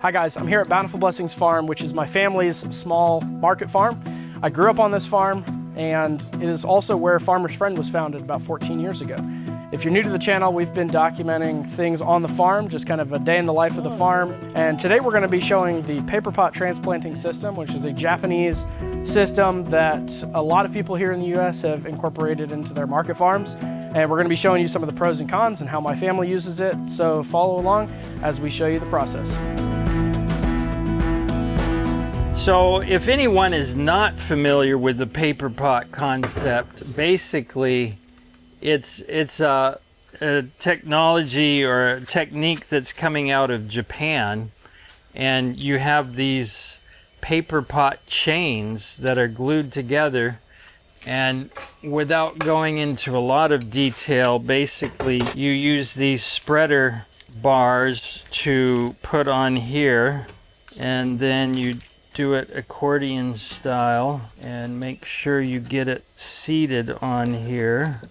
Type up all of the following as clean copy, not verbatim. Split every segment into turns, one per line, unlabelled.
Hi guys, I'm here at Bountiful Blessings Farm, which is my family's small market farm. I grew up on this farm, and it is also where Farmer's Friend was founded about 14 years ago. If you're new to the channel, we've been documenting things on the farm, just kind of a day in the life of the farm. And today we're going to be showing the paper pot transplanting system, which is a Japanese system that a lot of people here in the US have incorporated into their market farms. And we're going to be showing you some of the pros and cons and how my family uses it. So follow along as we show you the process.
So if anyone is not familiar with the paper pot concept, basically it's a technology or a technique that's coming out of Japan, and you have these paper pot chains that are glued together, and without going into a lot of detail, basically you use these spreader bars to put on here, and then you do it accordion style and make sure you get it seated on here.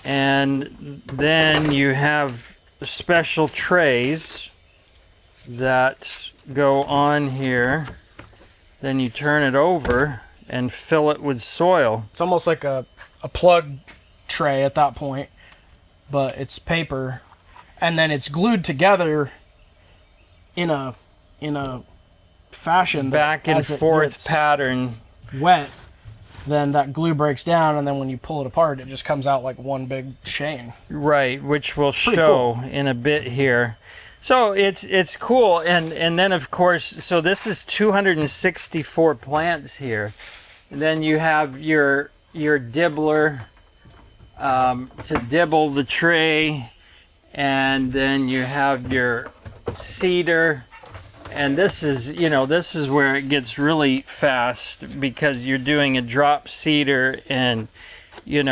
And then you have special trays that go on here. Then you turn it over and fill it with soil.
It's almost like a plug tray at that point, but it's paper, and then it's glued together in a fashion
back and forth pattern.
Wet, then that glue breaks down, and then when you pull it apart, it just comes out like one big chain.
Right, which we'll show in a bit here. So it's cool, and then of course, so this is 264 plants here. And then you have your dibbler to dibble the tray, and then you have your seeder. And this is, this is where it gets really fast, because you're doing a drop seeder, and, in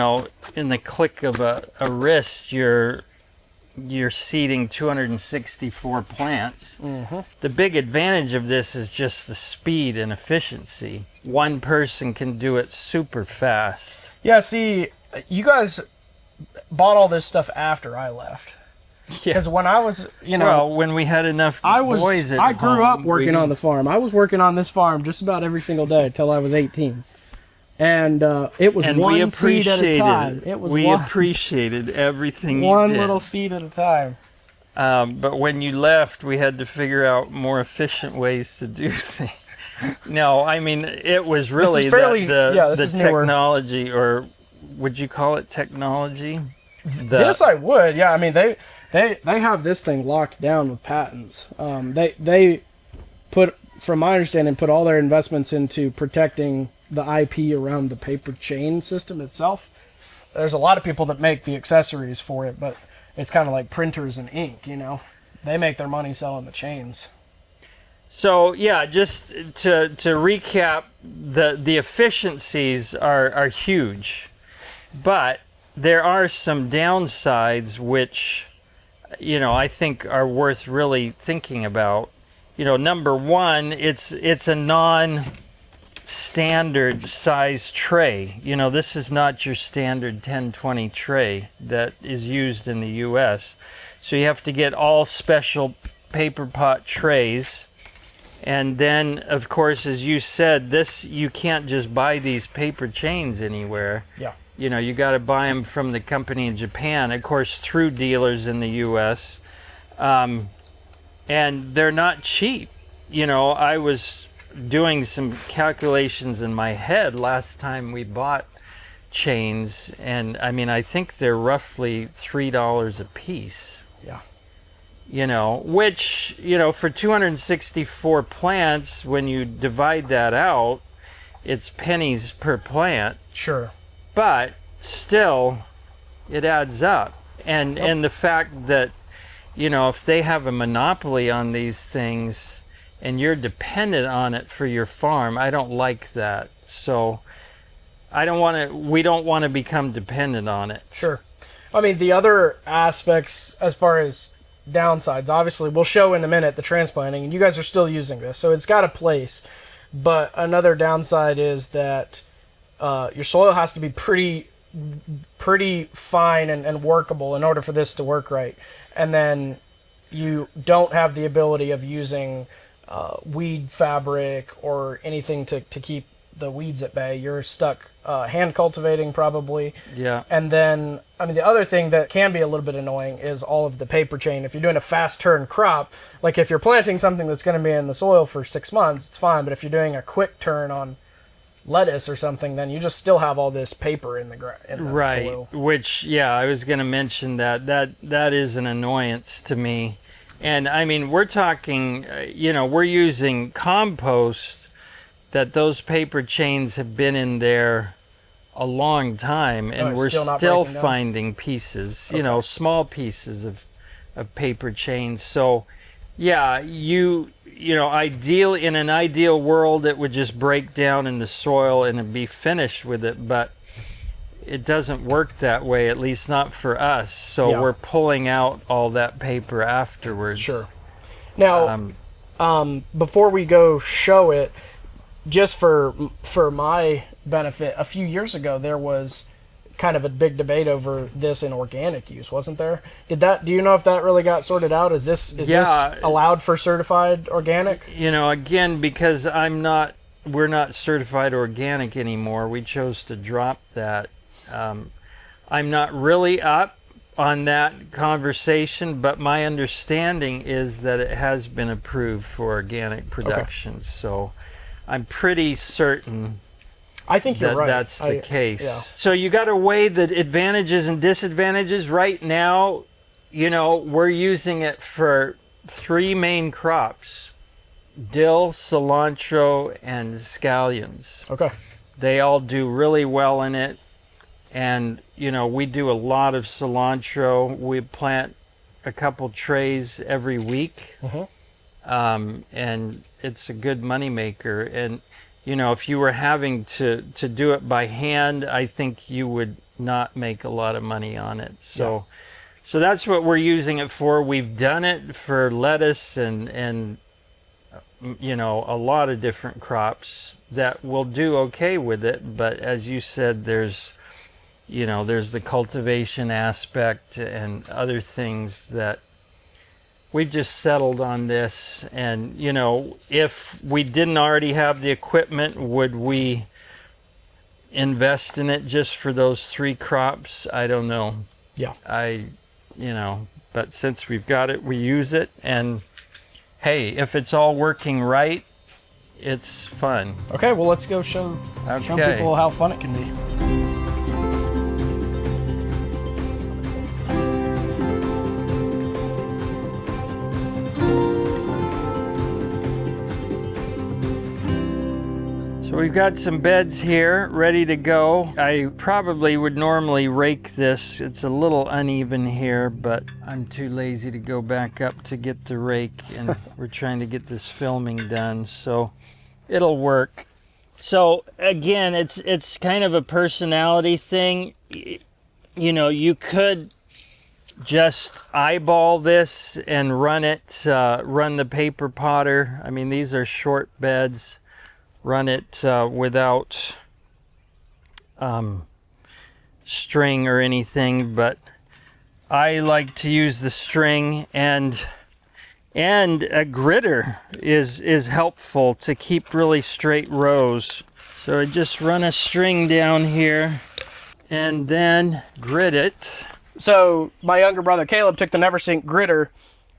the click of a wrist, you're seeding 264 plants. Mm-hmm. The big advantage of this is just the speed and efficiency. One person can do it super fast.
Yeah, see, you guys bought all this stuff after I left. Because when I was,
well, when we had enough boys at home,
I grew up working on the farm. I was working on this farm just about every single day till I was 18. And it was one seed at a time.
We appreciated everything
one little seed at a time.
But when you left, we had to figure out more efficient ways to do things. No, I mean, it was really the technology, newer. Or would you call it technology?
Yes, I would. Yeah, I mean, they have this thing locked down with patents. They put, from my understanding, put all their investments into protecting the IP around the paper chain system itself. There's a lot of people that make the accessories for it, but it's kind of like printers and ink, They make their money selling the chains.
So yeah, just to recap, the efficiencies are huge, but there are some downsides which, I think are worth really thinking about. Number one, it's a non-standard size tray. This is not your standard 1020 tray that is used in the US. So you have to get all special paper pot trays. And then, of course, as you said, you can't just buy these paper chains anywhere.
Yeah.
You got to buy them from the company in Japan, of course, through dealers in the U.S. And they're not cheap. I was doing some calculations in my head last time we bought chains, and I mean, I think they're roughly $3 a piece.
Yeah.
Which, for 264 plants, when you divide that out, it's pennies per plant.
Sure.
But still, it adds up. And the fact that, if they have a monopoly on these things and you're dependent on it for your farm, I don't like that. So we don't want to become dependent on it.
Sure. I mean, the other aspects as far as downsides, obviously, we'll show in a minute the transplanting, and you guys are still using this, so it's got a place. But another downside is that your soil has to be pretty fine and workable in order for this to work right. And then you don't have the ability of using weed fabric or anything to keep the weeds at bay. You're stuck hand cultivating probably.
Yeah.
And then, I mean, the other thing that can be a little bit annoying is all of the paper chain. If you're doing a fast turn crop, like if you're planting something that's going to be in the soil for 6 months, it's fine. But if you're doing a quick turn on lettuce or something, then you just still have all this paper in the
right.
soil.
Which, yeah, I was going to mention that is an annoyance to me. And I mean, we're talking, we're using compost that those paper chains have been in there a long time, and we're still finding pieces, small pieces of paper chains. So, yeah, in an ideal world, it would just break down in the soil and it'd be finished with it, but it doesn't work that way, at least not for us. So we're pulling out all that paper afterwards.
Sure. Now, before we go show it, just for my benefit, a few years ago there was kind of a big debate over this in organic use, wasn't there? Do you know if that really got sorted out? Is this allowed for certified organic?
Again, because we're not certified organic anymore. We chose to drop that. I'm not really up on that conversation, but my understanding is that it has been approved for organic production. Okay. So I'm pretty certain
I think you're right.
That's the case.
Yeah.
So you got to weigh the advantages and disadvantages. Right now, we're using it for 3 main crops: dill, cilantro, and scallions.
Okay.
They all do really well in it. And, we do a lot of cilantro. We plant a couple trays every week. Mm-hmm. And it's a good moneymaker. And, if you were having to do it by hand, I think you would not make a lot of money on it. So that's what we're using it for. We've done it for lettuce and a lot of different crops that will do okay with it. But as you said, there's the cultivation aspect and other things that we've just settled on this. And, if we didn't already have the equipment, would we invest in it just for those 3 crops? I don't know.
Yeah.
But since we've got it, we use it. And hey, if it's all working right, it's fun.
Okay, well, let's go show people how fun it can be.
So we've got some beds here ready to go. I probably would normally rake this. It's a little uneven here, but I'm too lazy to go back up to get the rake, and we're trying to get this filming done, so it'll work. So again, it's kind of a personality thing. You could just eyeball this and run the paper potter. I mean, these are short beds. Run it without string or anything, but I like to use the string, and a gritter is helpful to keep really straight rows. So I just run a string down here and then grit it.
So my younger brother Caleb took the NeverSink gritter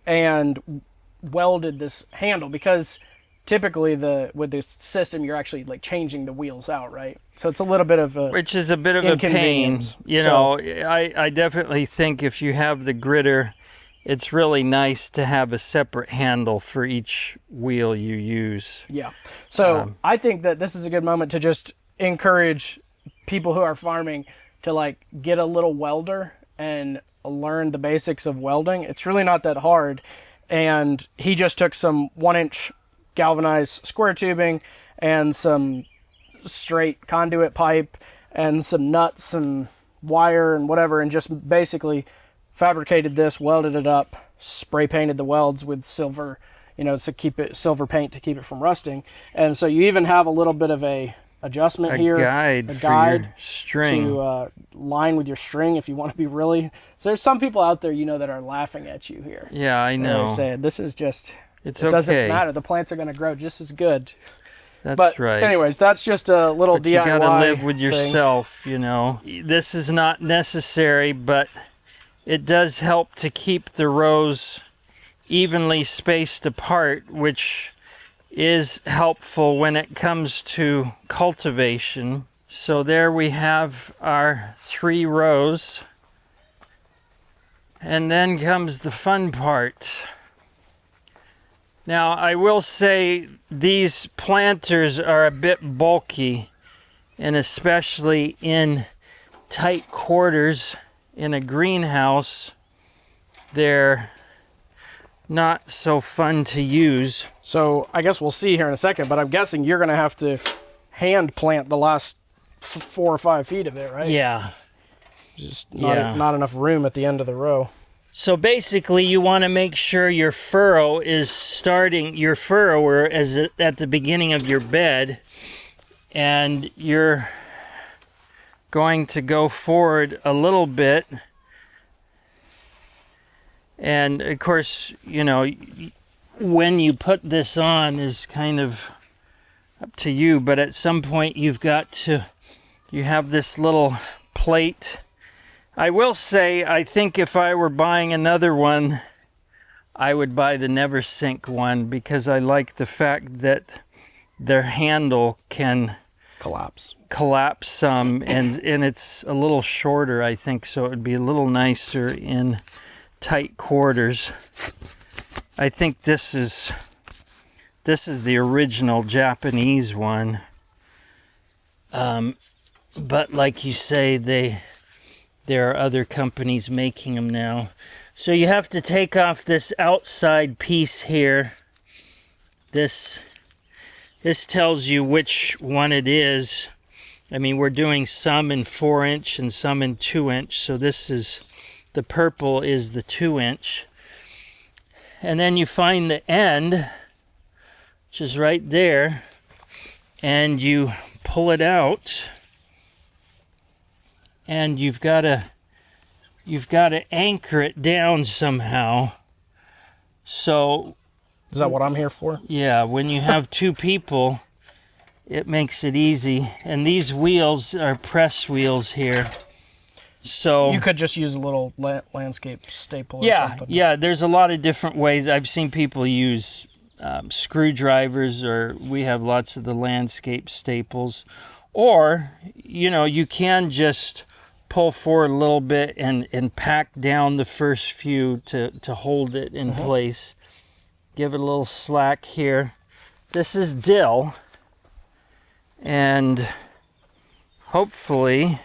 and welded this handle, because typically with the system you're actually like changing the wheels out, right? So it's a little bit of a
which is a bit of a pain. I definitely think if you have the gritter, it's really nice to have a separate handle for each wheel you use.
Yeah. So I think that this is a good moment to just encourage people who are farming to like get a little welder and learn the basics of welding. It's really not that hard. And he just took some 1-inch galvanized square tubing and some straight conduit pipe and some nuts and wire and whatever, and just basically fabricated this, welded it up, spray painted the welds with silver, to keep it silver paint to keep it from rusting. And so you even have a little bit of a adjustment here,
a guide for your string
to line with your string if you want to be really. So there's some people out there that are laughing at you here.
Yeah, I know.
Saying this is just
It's
It
okay.
doesn't matter. The plants are going to grow just as good.
That's
But
right.
anyways, that's just a little
But
DIY
you gotta live with
thing.
yourself, you know. This is not necessary, but it does help to keep the rows evenly spaced apart, which is helpful when it comes to cultivation. So there we have our 3 rows. And then comes the fun part. Now, I will say these planters are a bit bulky, and especially in tight quarters in a greenhouse, they're not so fun to use.
So I guess we'll see here in a second, but I'm guessing you're going to have to hand plant the last 4 or 5 feet of it, right?
Yeah.
Just not enough room at the end of the row.
So basically, you want to make sure your furrower is at the beginning of your bed, and you're going to go forward a little bit. And of course, you know, when you put this on is kind of up to you, but at some point you have this little plate. I will say, I think if I were buying another one, I would buy the Never Sink one, because I like the fact that their handle can
Collapse
some, and it's a little shorter, I think, so it would be a little nicer in tight quarters. I think this is the original Japanese one, but like you say, there are other companies making them now. So you have to take off this outside piece here. This tells you which one it is. I mean, we're doing some in 4-inch and some in 2-inch. So the purple is the 2-inch. And then you find the end, which is right there, and you pull it out. And you've got to anchor it down somehow. So
Is that what I'm here for?
yeah, when you have 2 people, it makes it easy. And these wheels are press wheels here. So
You could just use a little landscape staple or something.
Yeah, there's a lot of different ways. I've seen people use screwdrivers, or we have lots of the landscape staples. Or, you know, you can just pull forward a little bit and pack down the first few to hold it in place. Give it a little slack here. This is dill, and hopefully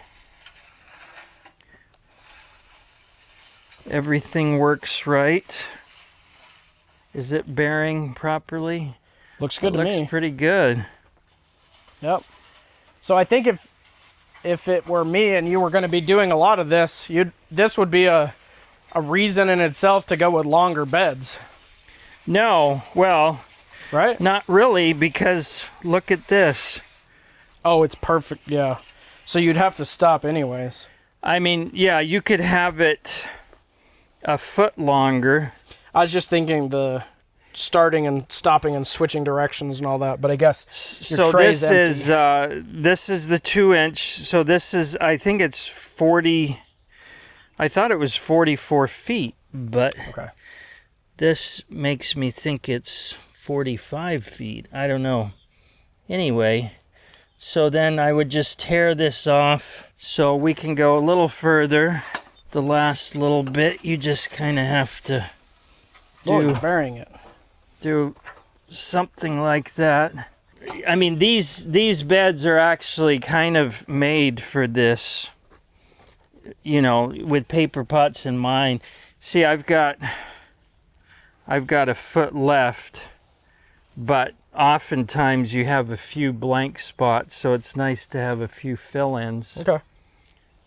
everything works right. Is it bearing properly?
Looks good to me.
Looks pretty good.
Yep. So I think if it were me and you were going to be doing a lot of this, this would be a reason in itself to go with longer beds.
No, well,
right?
Not really, because look at this.
Oh, it's perfect. Yeah. So you'd have to stop anyways.
I mean, yeah, you could have it a foot longer.
I was just thinking the starting and stopping and switching directions and all that, but I guess your
so
tray's
this
empty.
this is the 2-inch. So this is, I think it's 40. I thought it was 44 feet, but
Okay.
this makes me think it's 45 feet. I don't know. Anyway, so then I would just tear this off so we can go a little further. The last little bit, you just kind of have to
You're burying it.
do something like that. I mean, these beds are actually kind of made for this, you know, with paper pots in mind. See, I've got a foot left, but oftentimes you have a few blank spots, so it's nice to have a few fill-ins.
Okay.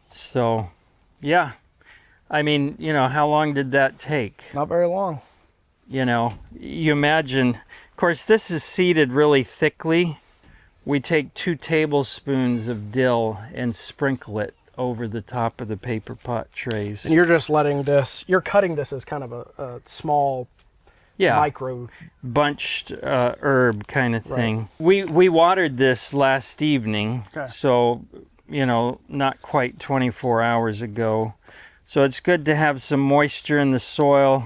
So, yeah. I mean, you know, how long did that take?
Not very long.
You know, you imagine, of course, this is seeded really thickly. We take 2 tablespoons of dill and sprinkle it over the top of the paper pot trays.
And you're just letting this, you're cutting this as kind of a small micro
bunched herb kind of thing. We watered this last evening, so not quite 24 hours ago. So it's good to have some moisture in the soil.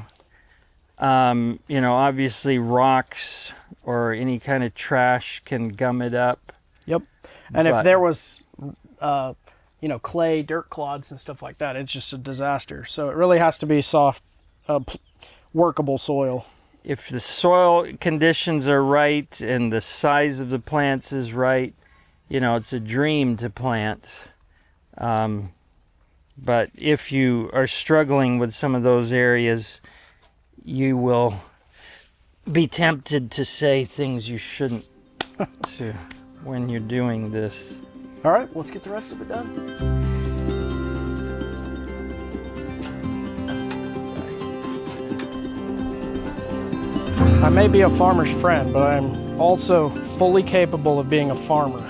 Obviously rocks or any kind of trash can gum it up.
Yep. And if there was, clay, dirt clods and stuff like that, it's just a disaster. So it really has to be soft, workable soil.
If the soil conditions are right and the size of the plants is right, it's a dream to plant. But if you are struggling with some of those areas, you will be tempted to say things you shouldn't to when you're doing this.
All right, let's get the rest of it done. I may be a farmer's friend, but I'm also fully capable of being a farmer.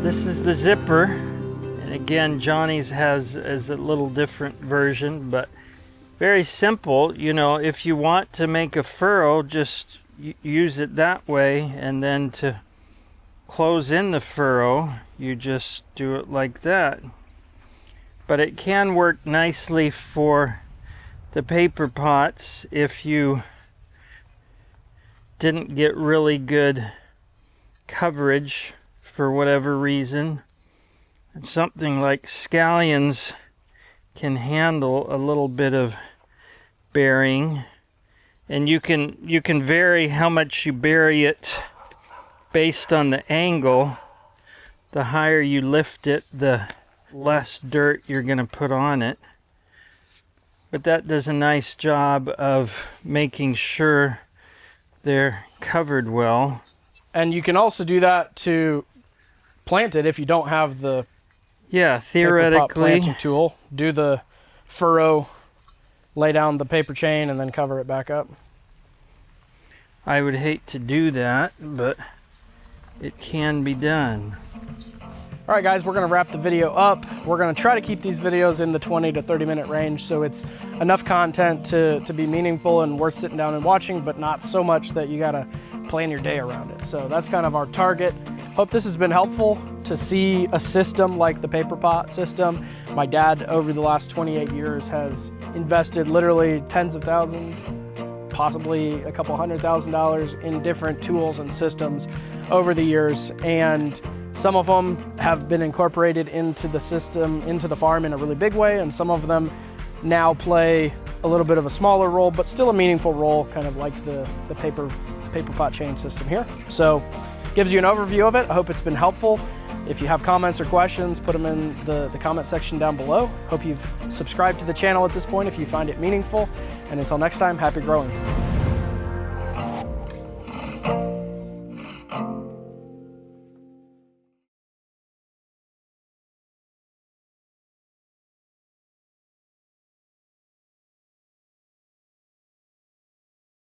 This is the zipper. And again, Johnny's is a little different version, but very simple. If you want to make a furrow, just use it that way, and then to close in the furrow, you just do it like that. But it can work nicely for the paper pots if you didn't get really good coverage for whatever reason. And something like scallions can handle a little bit of burying, and you can vary how much you bury it based on the angle. The higher you lift it, the less dirt you're going to put on it. But that does a nice job of making sure they're covered well.
And you can also do that to plant it if you don't have the
theoretically
paper pot planting tool. Do the furrow, lay down the paper chain, and then cover it back up.
I would hate to do that, but it can be done.
All right, guys, we're going to wrap the video up. We're going to try to keep these videos in the 20 to 30 minute range, so it's enough content to be meaningful and worth sitting down and watching, but not so much that you got to plan your day around it. So that's kind of our target. Hope this has been helpful to see a system like the paper pot system. My dad, over the last 28 years, has invested literally tens of thousands, possibly a couple $100,000 in different tools and systems over the years. And some of them have been incorporated into the system, into the farm in a really big way, and some of them now play a little bit of a smaller role, but still a meaningful role, kind of like the paper pot chain system here. So gives you an overview of it. I hope it's been helpful. If you have comments or questions, put them in the comment section down below. Hope you've subscribed to the channel at this point if you find it meaningful. And until next time, happy growing.